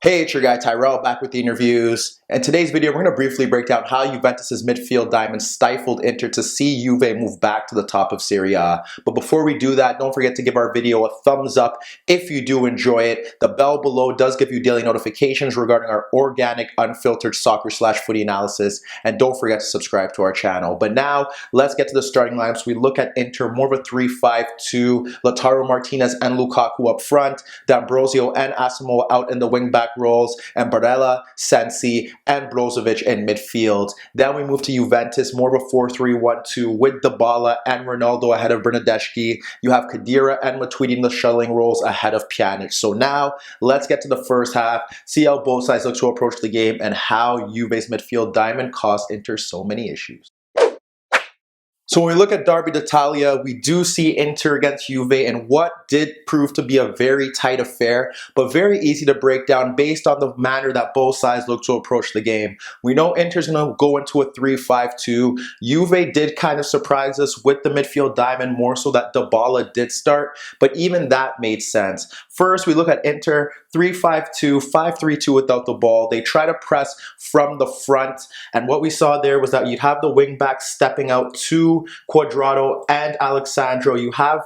Hey, it's your guy Tyrrell back with the InnerViews. In today's video, we're going to briefly break down how Juventus' midfield diamonds stifled Inter to see Juve move back to the top of Serie A. But before we do that, don't forget to give our video a thumbs up if you do enjoy it. The bell below does give you daily notifications regarding our organic, unfiltered soccer/footy analysis. And don't forget to subscribe to our channel. But now, let's get to the starting lineups. We look at Inter, more of a 3-5-2. Lautaro, Martinez, and Lukaku up front. D'Ambrosio and Asamoah out in the wing-back roles, and Barella, Sensi, and Brozovic in midfield. Then we move to Juventus, more of a 4-3-1-2 with Dybala and Ronaldo ahead of Bernardeschi. You have Khedira and Matuidi in the shuttling roles ahead of Pjanic. So now, let's get to the first half, see how both sides look to approach the game, and how Juve's midfield diamond cost Inter so many issues. So when we look at Derby d'Italia, we do see Inter against Juve in what did prove to be a very tight affair, but very easy to break down based on the manner that both sides look to approach the game. We know Inter's going to go into a 3-5-2. Juve did kind of surprise us with the midfield diamond, more so that Dybala did start, but even that made sense. First, we look at Inter, 3-5-2, 5-3-2 without the ball. They try to press from the front, and what we saw there was that you'd have the wing backs stepping out to Cuadrado and Alexandro. You have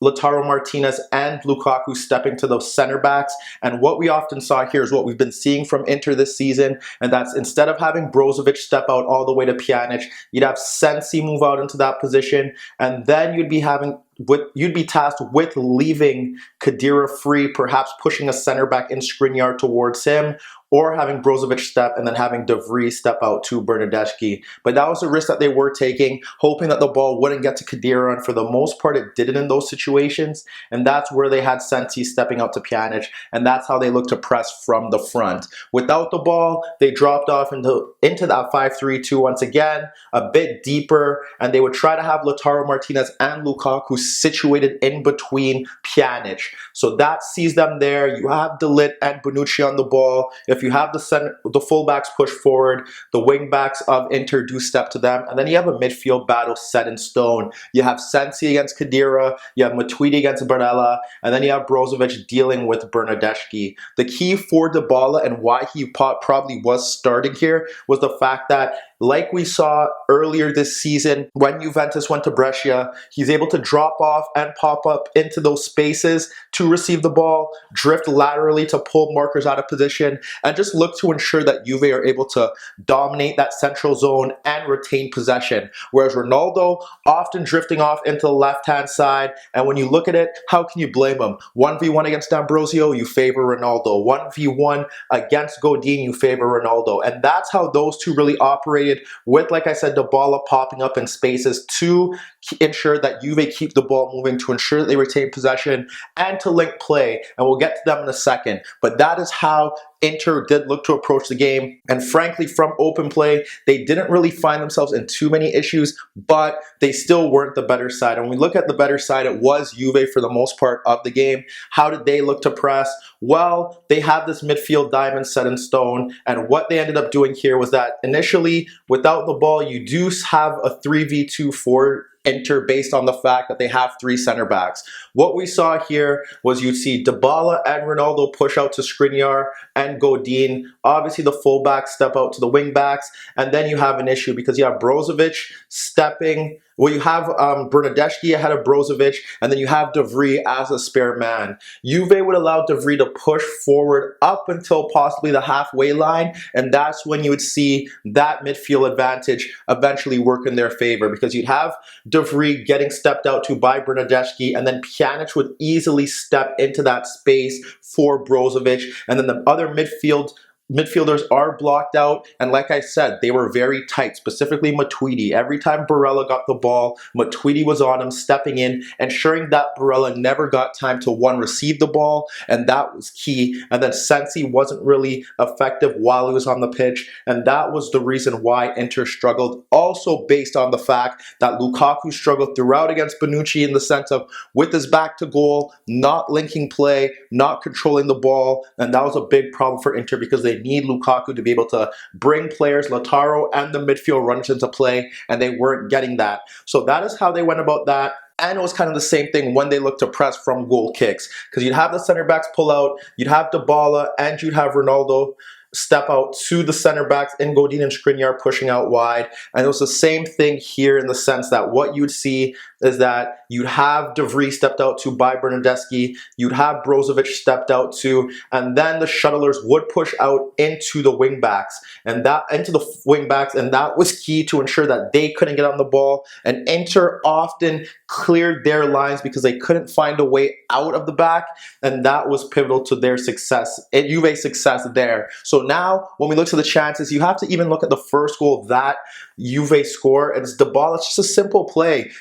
Lautaro, Martinez, and Lukaku stepping to those center backs. And what we often saw here is what we've been seeing from Inter this season, and that's instead of having Brozovic step out all the way to Pjanic, you'd have Sensi move out into that position, and then you'd be tasked with leaving Khedira free, perhaps pushing a center back in Skriniar towards him, or having Brozovic step and then having De Vries step out to Bernardeschi. But that was a risk that they were taking, hoping that the ball wouldn't get to Khedira, and for the most part it didn't in those situations, and that's where they had Sensi stepping out to Pjanic, and that's how they looked to press from the front. Without the ball, they dropped off into that 5-3-2 once again, a bit deeper, and they would try to have Lautaro, Martinez, and Lukaku situated in between Pjanic. So that sees them there. You have De Ligt and Bonucci on the ball. If you have the fullbacks push forward, the wingbacks of Inter do step to them, and then you have a midfield battle set in stone. You have Sensi against Khedira, you have Matuidi against Barella, and then you have Brozovic dealing with Bernardeschi. The key for Dybala and why he probably was starting here was the fact that, like we saw earlier this season when Juventus went to Brescia, he's able to drop off and pop up into those spaces to receive the ball, drift laterally to pull markers out of position, and just look to ensure that Juve are able to dominate that central zone and retain possession. Whereas Ronaldo often drifting off into the left-hand side, and when you look at it, how can you blame him? 1v1 against D'Ambrosio, you favor Ronaldo. 1v1 against Godin, you favor Ronaldo. And that's how those two really operated, with, like I said, Dybala popping up in spaces to ensure that Juve keep the ball moving, to ensure that they retain possession, and to link play. And we'll get to them in a second. But that is how Inter did look to approach the game, and frankly, from open play, they didn't really find themselves in too many issues, but they still weren't the better side. And when we look at the better side, it was Juve for the most part of the game. How did they look to press? Well, they had this midfield diamond set in stone, and what they ended up doing here was that initially, without the ball, you do have a 3v2 for Inter based on the fact that they have three center backs. What we saw here was you'd see Dybala and Ronaldo push out to Skriniar and Godin. Obviously, the fullbacks step out to the wingbacks, and then you have an issue because you have Brozovic stepping. Well, you have Bernardeschi ahead of Brozovic, and then you have De Vries as a spare man. Juve would allow De Vries to push forward up until possibly the halfway line, and that's when you would see that midfield advantage eventually work in their favor, because you'd have De Vries getting stepped out to by Bernardeschi, and then Pjanic would easily step into that space for Brozovic, and then the other midfielders are blocked out, and like I said, they were very tight, specifically Matuidi. Every time Barella got the ball, Matuidi was on him, stepping in, ensuring that Barella never got time to, one, receive the ball, and that was key, and then Sensi wasn't really effective while he was on the pitch, and that was the reason why Inter struggled, also based on the fact that Lukaku struggled throughout against Bonucci in the sense of, with his back to goal, not linking play, not controlling the ball, and that was a big problem for Inter because they need Lukaku to be able to bring players, Lautaro and the midfield runners into play, and they weren't getting that. So that is how they went about that. and it was kind of the same thing when they looked to press from goal kicks, because you'd have the center backs pull out, you'd have Dybala, and you'd have Ronaldo step out to the center backs in Godin and Skriniar pushing out wide. And it was the same thing here in the sense that what you'd see is that you'd have De Vries stepped out to by Bernardeschi, you'd have Brozovic stepped out to, and then the shuttlers would push out into the wing backs, and that was key to ensure that they couldn't get on the ball. And Inter often cleared their lines because they couldn't find a way out of the back, and that was pivotal to their success, Juve's success there. So now, when we look to the chances, you have to even look at the first goal that Juve score. It's Dybala. It's just a simple play.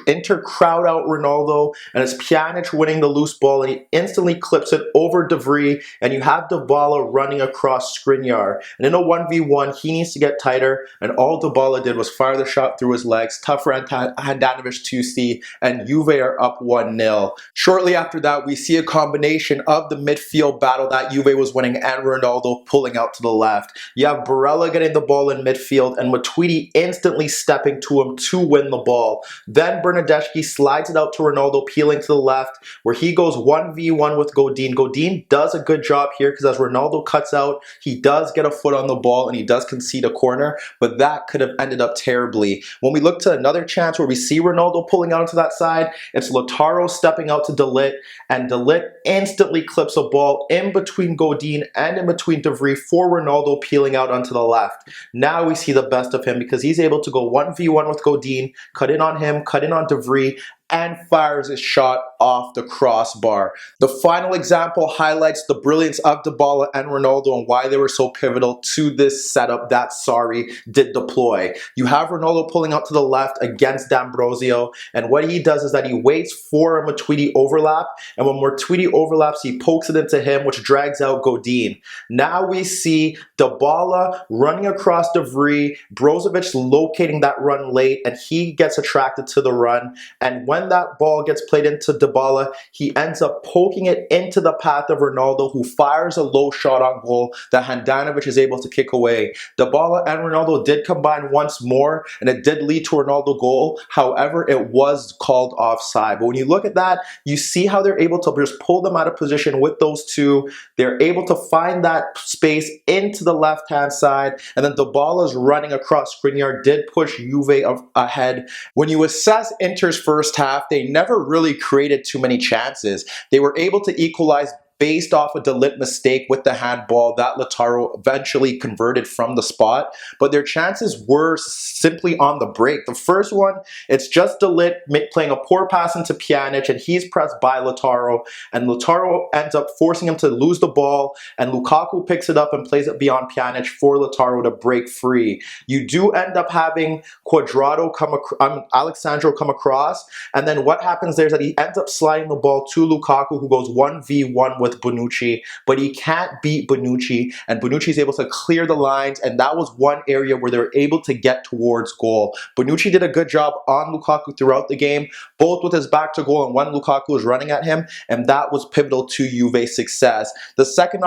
Inter crowd out Ronaldo, and it's Pjanic winning the loose ball, and he instantly clips it over De Vries, and you have Dybala running across Skriniar. And in a 1v1, he needs to get tighter, and all Dybala did was fire the shot through his legs. Tough for Handanovic to see, and Juve are up 1-0. Shortly after that, we see a combination of the midfield battle that Juve was winning and Ronaldo pulling out to the left. You have Barella getting the ball in midfield, and Matuidi instantly stepping to him to win the ball. Then Bernardeschi slides it out to Ronaldo, peeling to the left, where he goes 1v1 with Godin. Godin does a good job here because as Ronaldo cuts out, he does get a foot on the ball and he does concede a corner, but that could have ended up terribly. When we look to another chance where we see Ronaldo pulling out into that side, it's Lautaro stepping out to De Ligt, and De Ligt instantly clips a ball in between Godin and in between De Vries for Ronaldo peeling out onto the left. Now we see the best of him because he's able to go 1v1 with Godin, cut in on him, cut in on De Vries, and fires his shot off the crossbar. The final example highlights the brilliance of Dybala and Ronaldo and why they were so pivotal to this setup that Sarri did deploy. You have Ronaldo pulling out to the left against D'Ambrosio, and what he does is that he waits for a Matuidi overlap, and when Matuidi overlaps, he pokes it into him, which drags out Godin. Now we see Dybala running across De Vries, Brozovic locating that run late, and he gets attracted to the run, and when that ball gets played into Dybala, he ends up poking it into the path of Ronaldo, who fires a low shot on goal that Handanovic is able to kick away. Dybala and Ronaldo did combine once more, and it did lead to a Ronaldo goal. However, it was called offside. But when you look at that, you see how they're able to just pull them out of position with those two. They're able to find that space into the left-hand side, and then Dybala's running across Skriniar did push Juve ahead. When you assess Inter's first half, they never really created too many chances. They were able to equalize based off a De Ligt mistake with the handball that Lautaro eventually converted from the spot, but their chances were simply on the break. The first one, it's just De Ligt playing a poor pass into Pjanic, and he's pressed by Lautaro, and Lautaro ends up forcing him to lose the ball, and Lukaku picks it up and plays it beyond Pjanic for Lautaro to break free. You do end up having Alexandro come across, and then what happens there is that he ends up sliding the ball to Lukaku, who goes 1v1 with Bonucci, but he can't beat Bonucci, and Bonucci is able to clear the lines, and that was one area where they were able to get towards goal. Bonucci did a good job on Lukaku throughout the game, both with his back to goal and when Lukaku was running at him, and that was pivotal to Juve's success. The second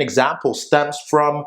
example stems from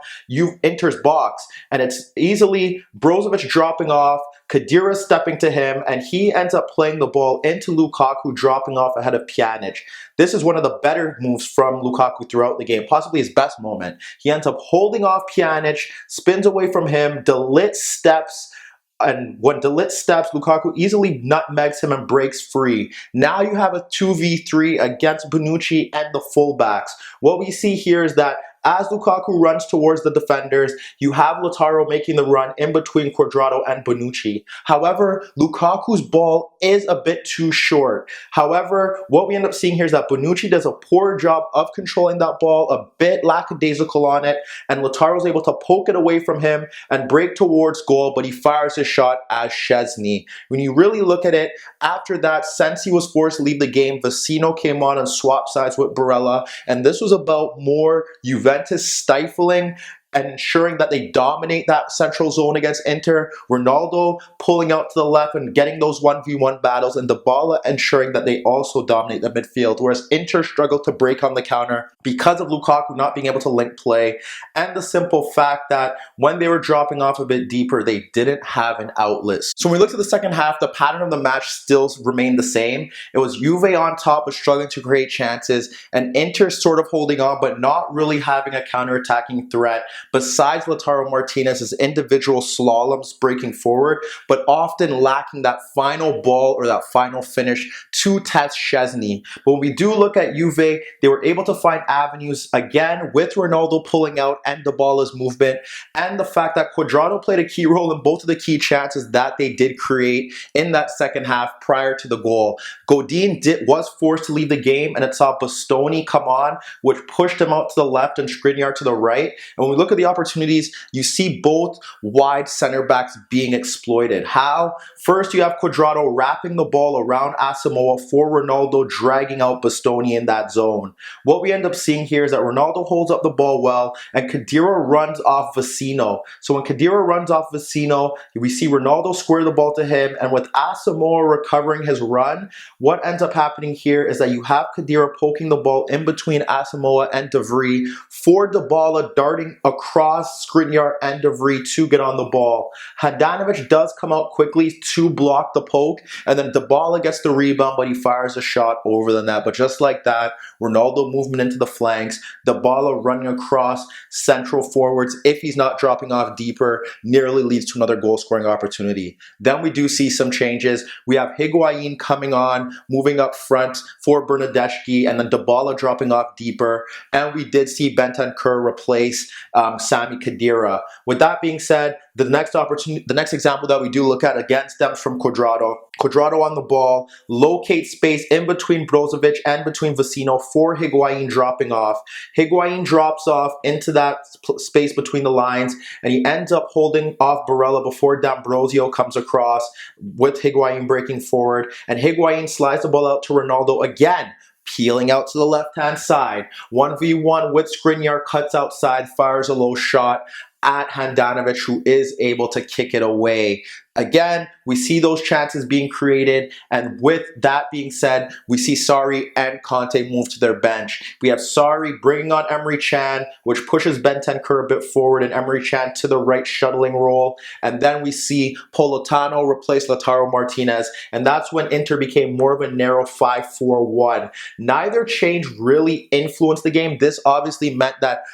Inter's box, and it's easily Brozovic dropping off, Khedira stepping to him, and he ends up playing the ball into Lukaku, dropping off ahead of Pjanic. This is one of the better moves from Lukaku throughout the game, possibly his best moment. He ends up holding off Pjanic, spins away from him, De Ligt steps, and when De Ligt steps, Lukaku easily nutmegs him and breaks free. Now you have a 2v3 against Bonucci and the fullbacks. What we see here is that as Lukaku runs towards the defenders, you have Lautaro making the run in between Cuadrado and Bonucci. However, Lukaku's ball is a bit too short. However, what we end up seeing here is that Bonucci does a poor job of controlling that ball, a bit lackadaisical on it, and Lautaro is able to poke it away from him and break towards goal, but he fires his shot as Szczesny. When you really look at it, after that, since he was forced to leave the game, Vecino came on and swapped sides with Barella, and this was about more Juventus stifling and ensuring that they dominate that central zone against Inter. Ronaldo pulling out to the left and getting those 1v1 battles, and Dybala ensuring that they also dominate the midfield, whereas Inter struggled to break on the counter because of Lukaku not being able to link play, and the simple fact that when they were dropping off a bit deeper, they didn't have an outlet. So when we look at the second half, the pattern of the match still remained the same. It was Juve on top but struggling to create chances, and Inter sort of holding on but not really having a counter-attacking threat besides Lautaro Martinez's individual slaloms breaking forward, but often lacking that final ball or that final finish to test Szczesny. But when we do look at Juve, they were able to find avenues again with Ronaldo pulling out and Dybala's movement, and the fact that Cuadrado played a key role in both of the key chances that they did create in that second half prior to the goal. Godin was forced to leave the game, and it saw Bastoni come on, which pushed him out to the left and Skriniar to the right. And when we look at the opportunities, you see both wide center backs being exploited. How? First, you have Cuadrado wrapping the ball around Asamoah for Ronaldo, dragging out Bastoni in that zone. What we end up seeing here is that Ronaldo holds up the ball well, and Khedira runs off Vecino. So when Khedira runs off Vecino, we see Ronaldo square the ball to him, and with Asamoah recovering his run, what ends up happening here is that you have Khedira poking the ball in between Asamoah and De Vrij for Dybala darting across Skriniar and De Vrij to get on the ball. Handanovic does come out quickly to block the poke, and then Dybala gets the rebound, but he fires a shot over the net. But just like that, Ronaldo movement into the flanks, Dybala running across central forwards, if he's not dropping off deeper, nearly leads to another goal scoring opportunity. Then we do see some changes. We have Higuain coming on, moving up front for Bernardeschi, and then Dybala dropping off deeper, and we did see Bentancur replace Sami Khedira. With that being said, the next example that we do look at again stems from Cuadrado. Cuadrado on the ball, locates space in between Brozovic and between Vecino for Higuain dropping off. Higuain drops off into that space between the lines, and he ends up holding off Barella before D'Ambrosio comes across, with Higuain breaking forward, and Higuain slides the ball out to Ronaldo again, peeling out to the left-hand side. 1v1 with Skriniar, cuts outside, fires a low shot at Handanovic, who is able to kick it away. Again, we see those chances being created, and with that being said, we see Sarri and Conte move to their bench. We have Sarri bringing on Emre Can, which pushes Bentancur a bit forward, and Emre Can to the right shuttling role, and then we see Politano replace Lautaro Martinez, and that's when Inter became more of a narrow 5-4-1. Neither change really influenced the game. This obviously meant that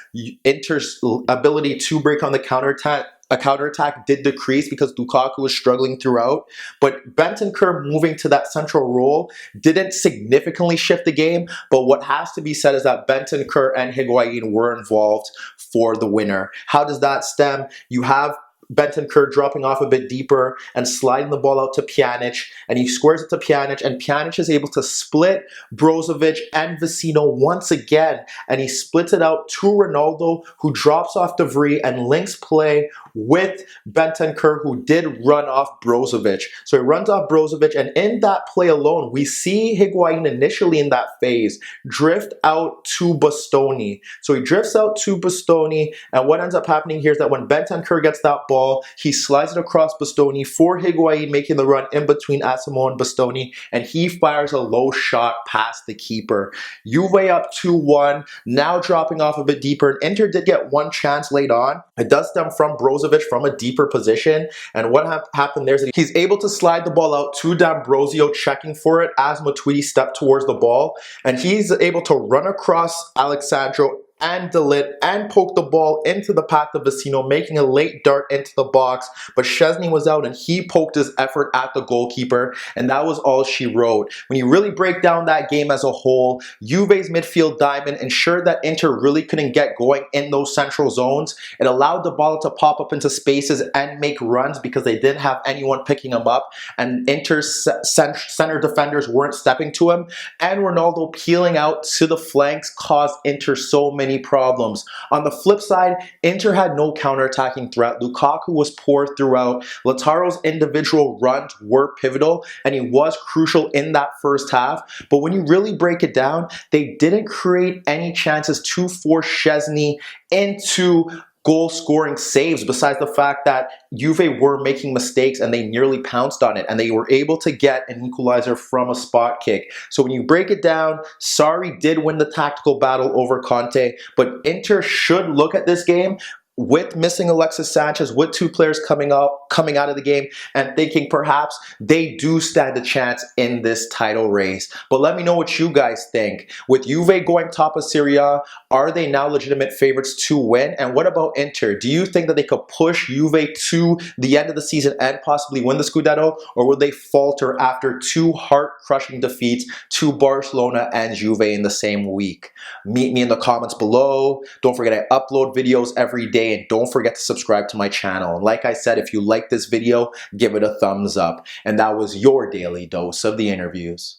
Inter's ability to break on the counterattack did decrease because Lukaku was struggling throughout, but Bentancur moving to that central role didn't significantly shift the game. But what has to be said is that Bentancur and Higuain were involved for the winner. How does that stem? You have Bentancur dropping off a bit deeper and sliding the ball out to Pjanic, and he squares it to Pjanic, and Pjanic is able to split Brozovic and Vecino once again, and he splits it out to Ronaldo, who drops off De Vrij and links play with Bentancur, who did run off Brozovic. So he runs off Brozovic, and in that play alone, we see Higuain initially in that phase drift out to Bastoni. So he drifts out to Bastoni, and what ends up happening here is that when Bentancur gets that ball, he slides it across Bastoni for Higuain, making the run in between Asamoah and Bastoni, and he fires a low shot past the keeper. Juve up 2-1, now dropping off a bit deeper. Inter did get one chance late on. It does stem from Brozovic from a deeper position, and what happened there is that he's able to slide the ball out to D'Ambrosio, checking for it as Matuidi stepped towards the ball, and he's able to run across Alexandro and De Ligt and poke the ball into the path of Vecino, making a late dart into the box, but Szczesny was out and he poked his effort at the goalkeeper, and that was all she wrote. When you really break down that game as a whole, Juve's midfield diamond ensured that Inter really couldn't get going in those central zones. It allowed Dybala to pop up into spaces and make runs because they didn't have anyone picking him up, and Inter's center defenders weren't stepping to him, and Ronaldo peeling out to the flanks caused Inter so many problems. On the flip side, Inter had no counter-attacking threat. Lukaku was poor throughout. Lautaro's individual runs were pivotal, and he was crucial in that first half. But when you really break it down, they didn't create any chances to force Szczesny into goal-scoring saves, besides the fact that Juve were making mistakes and they nearly pounced on it, and they were able to get an equalizer from a spot kick. So when you break it down, Sarri did win the tactical battle over Conte, but Inter should look at this game with missing Alexis Sanchez, with two players coming out of the game, and thinking perhaps they do stand a chance in this title race. But let me know what you guys think. With Juve going top of Serie A, are they now legitimate favorites to win? And what about Inter? Do you think that they could push Juve to the end of the season and possibly win the Scudetto? Or will they falter after two heart-crushing defeats to Barcelona and Juve in the same week? Meet me in the comments below. Don't forget I upload videos every day, and don't forget to subscribe to my channel. And like I said, if you like this video, give it a thumbs up. And that was your daily dose of the interviews.